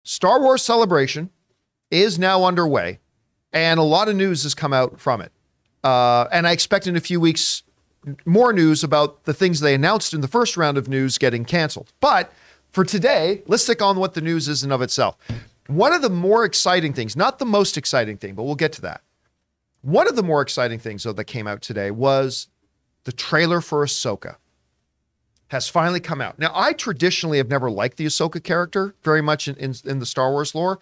Star Wars Celebration is now underway, and a lot of news has come out from it. And I expect in a few weeks more news about the things they announced in the first round of news getting canceled. But for today, let's stick on what the news is in of itself. One of the more exciting things, not the most exciting thing, but we'll get to that. One of the more exciting things, though, that came out today was the trailer for Ahsoka has finally come out. Now, I traditionally have never liked the Ahsoka character very much in the Star Wars lore,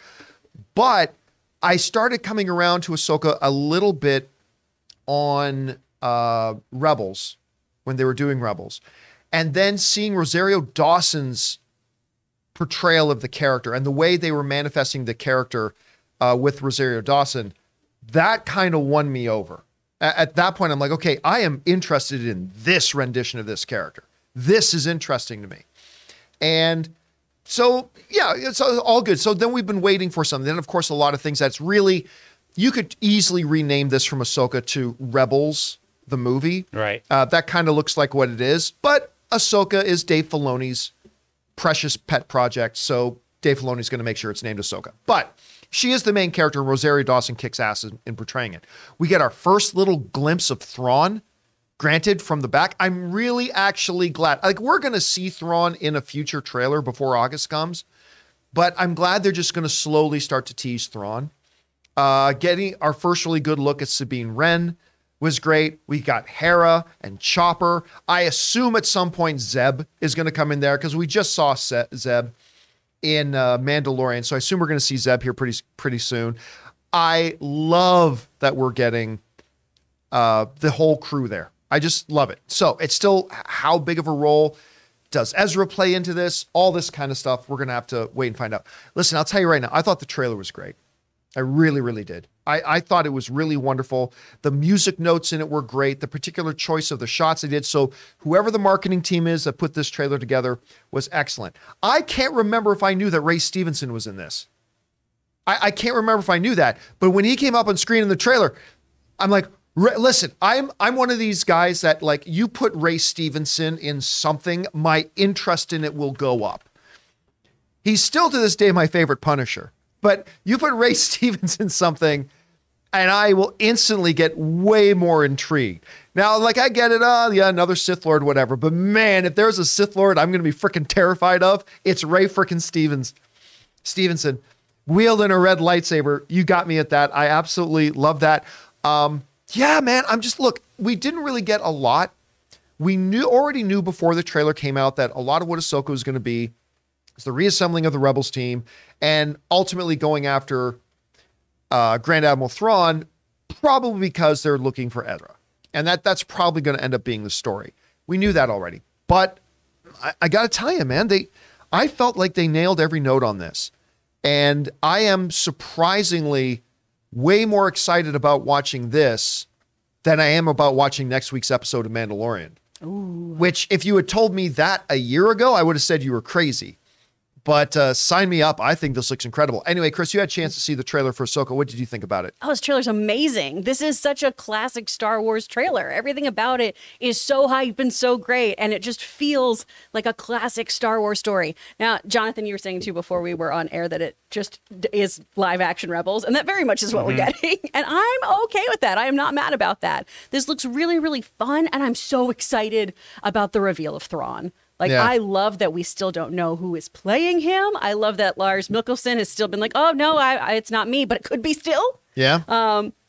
but I started coming around to Ahsoka a little bit on Rebels, when they were doing Rebels, and then seeing Rosario Dawson's portrayal of the character and the way they were manifesting the character with Rosario Dawson, that kind of won me over. At that point, I'm like, okay, I am interested in this rendition of this character. This is interesting to me. And so, yeah, it's all good. So then we've been waiting for something. Then, of course, a lot of things that's really, you could easily rename this from Ahsoka to Rebels, the movie. Right. That kind of looks like what it is. But Ahsoka is Dave Filoni's precious pet project. So Dave Filoni's going to make sure it's named Ahsoka. But she is the main character, and Rosario Dawson kicks ass in portraying it. We get our first little glimpse of Thrawn, granted, from the back. I'm really actually glad. Like, we're going to see Thrawn in a future trailer before August comes, but I'm glad they're just going to slowly start to tease Thrawn. Getting our first really good look at Sabine Wren was great. We got Hera and Chopper. I assume at some point Zeb is going to come in there because we just saw Zeb in Mandalorian. So I assume we're going to see Zeb here pretty soon. I love that we're getting the whole crew there. I just love it. So it's still, how big of a role does Ezra play into this? All this kind of stuff. We're going to have to wait and find out. Listen, I'll tell you right now, I thought the trailer was great. I really, really did. I thought it was really wonderful. The music notes in it were great. The particular choice of the shots they did. So whoever the marketing team is that put this trailer together was excellent. I can't remember if I knew that Ray Stevenson was in this. I can't remember if I knew that. But when he came up on screen in the trailer, I'm like, listen, I'm one of these guys that, like, you put Ray Stevenson in something, my interest in it will go up. He's still to this day my favorite Punisher. But you put Ray Stevens in something, and I will instantly get way more intrigued. Now, like, I get it, yeah, another Sith Lord, whatever. But man, if there's a Sith Lord I'm going to be freaking terrified of, it's Ray freaking Stevenson. Wielding a red lightsaber. You got me at that. I absolutely love that. Yeah, man, look, we didn't really get a lot. We already knew before the trailer came out that a lot of what Ahsoka was going to be is the reassembling of the Rebels team and ultimately going after Grand Admiral Thrawn, probably because they're looking for Ezra. And that's probably going to end up being the story. We knew that already. But I got to tell you, man, I felt like they nailed every note on this. And I am surprisingly way more excited about watching this than I am about watching next week's episode of Mandalorian. Ooh. Which, if you had told me that a year ago, I would have said you were crazy. But sign me up. I think this looks incredible. Anyway, Chris, you had a chance to see the trailer for Ahsoka. What did you think about it? Oh, this trailer's amazing. This is such a classic Star Wars trailer. Everything about it is so hype and so great, and it just feels like a classic Star Wars story. Now, Jonathan, you were saying too before we were on air that it just is live action Rebels, and that very much is what we're getting. And I'm okay with that. I am not mad about that. This looks really, really fun, and I'm so excited about the reveal of Thrawn. Like, yeah. I love that we still don't know who is playing him. I love that Lars Mikkelsen has still been like, oh, no, it's not me, but it could be still. Yeah.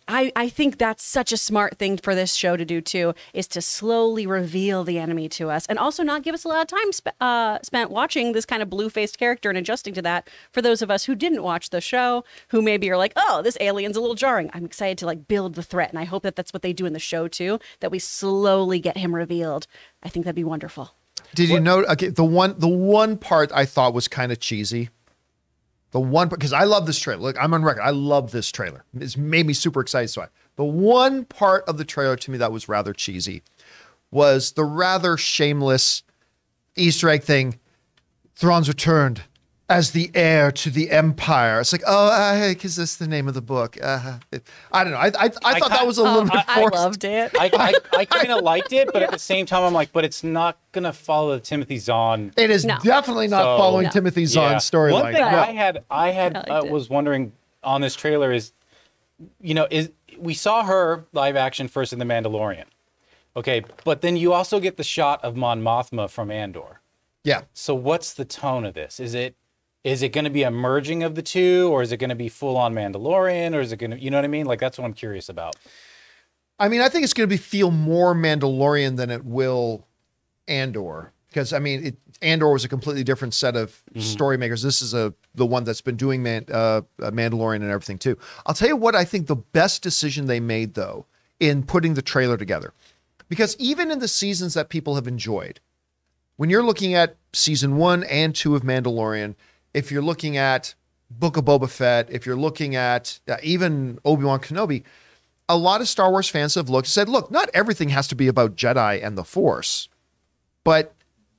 I think that's such a smart thing for this show to do, too, is to slowly reveal the enemy to us and also not give us a lot of time spent watching this kind of blue-faced character and adjusting to that for those of us who didn't watch the show, who maybe are like, oh, this alien's a little jarring. I'm excited to, like, build the threat, and I hope that that's what they do in the show, too, that we slowly get him revealed. I think that'd be wonderful. Did you know, okay, the one part I thought was kind of cheesy, because I love this trailer. Look, I'm on record. I love this trailer. It's made me super excited. So the one part of the trailer to me that was rather cheesy was the rather shameless Easter egg thing. Thrawn's returned. as the heir to the Empire. It's like, oh, because that's the name of the book. I don't know. I thought that was a little bit forced. I loved it. I kind of liked it, but at the same time, I'm like, but it's not going to follow the Timothy Zahn. It is definitely not following Timothy Zahn's storyline. One thing I was wondering on this trailer is, we saw her live action first in The Mandalorian. Okay, but then you also get the shot of Mon Mothma from Andor. Yeah. So what's the tone of this? Is it going to be a merging of the two, or is it going to be full on Mandalorian, or is it going to, you know what I mean? Like, that's what I'm curious about. I mean, I think it's going to feel more Mandalorian than it will Andor, because I mean, Andor was a completely different set of story makers. This is the one that's been doing Mandalorian and everything too. I'll tell you what I think the best decision they made though in putting the trailer together, because even in the seasons that people have enjoyed, when you're looking at season 1 and 2 of Mandalorian, if you're looking at Book of Boba Fett, if you're looking at even Obi-Wan Kenobi, a lot of Star Wars fans have looked and said, look, not everything has to be about Jedi and the Force, but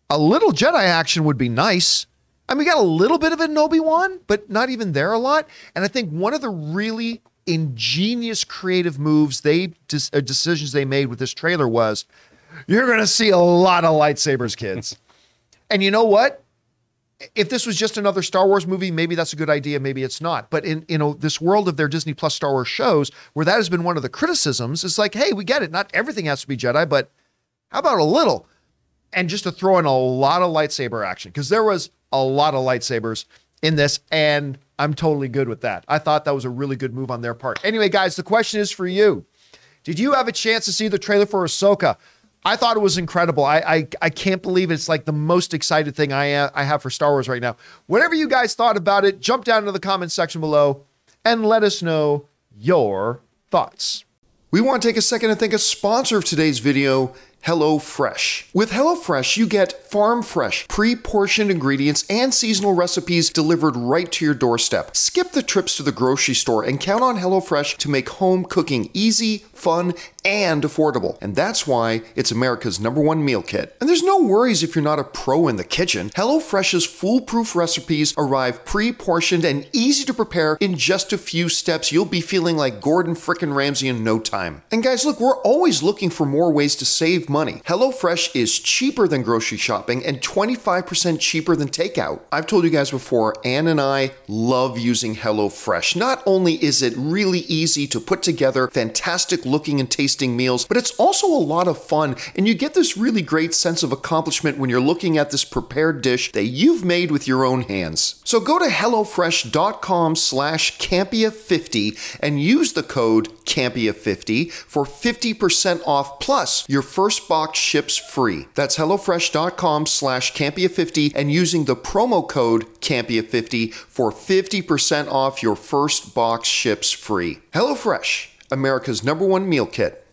a little Jedi action would be nice. I mean, we got a little bit of it in Obi-Wan, but not even there a lot. And I think one of the really ingenious creative moves decisions they made with this trailer was, you're going to see a lot of lightsabers, kids. And you know what? If this was just another Star Wars movie, maybe that's a good idea, maybe it's not. But in this world of their Disney Plus Star Wars shows, where that has been one of the criticisms, it's like, hey, we get it. Not everything has to be Jedi, but how about a little? And just to throw in a lot of lightsaber action, because there was a lot of lightsabers in this, and I'm totally good with that. I thought that was a really good move on their part. Anyway, guys, the question is for you. Did you have a chance to see the trailer for Ahsoka? I thought it was incredible. I can't believe it's like the most excited thing I have for Star Wars right now. Whatever you guys thought about it, jump down to the comment section below and let us know your thoughts. We want to take a second to thank a sponsor of today's video, HelloFresh. With HelloFresh, you get farm-fresh, pre-portioned ingredients and seasonal recipes delivered right to your doorstep. Skip the trips to the grocery store and count on HelloFresh to make home cooking easy, fun, and affordable. And that's why it's America's #1 meal kit. And there's no worries if you're not a pro in the kitchen. HelloFresh's foolproof recipes arrive pre-portioned and easy to prepare in just a few steps. You'll be feeling like Gordon frickin' Ramsay in no time. And guys, look, we're always looking for more ways to save money. HelloFresh is cheaper than grocery shopping and 25% cheaper than takeout. I've told you guys before, Ann and I love using HelloFresh. Not only is it really easy to put together fantastic looking and tasting meals, but it's also a lot of fun, and you get this really great sense of accomplishment when you're looking at this prepared dish that you've made with your own hands. So go to HelloFresh.com/Campea50 and use the code Campea50 for 50% off, plus your first box ships free. That's HelloFresh.com/Campea50 and using the promo code Campea50 for 50% off your first box ships free. HelloFresh, America's #1 meal kit.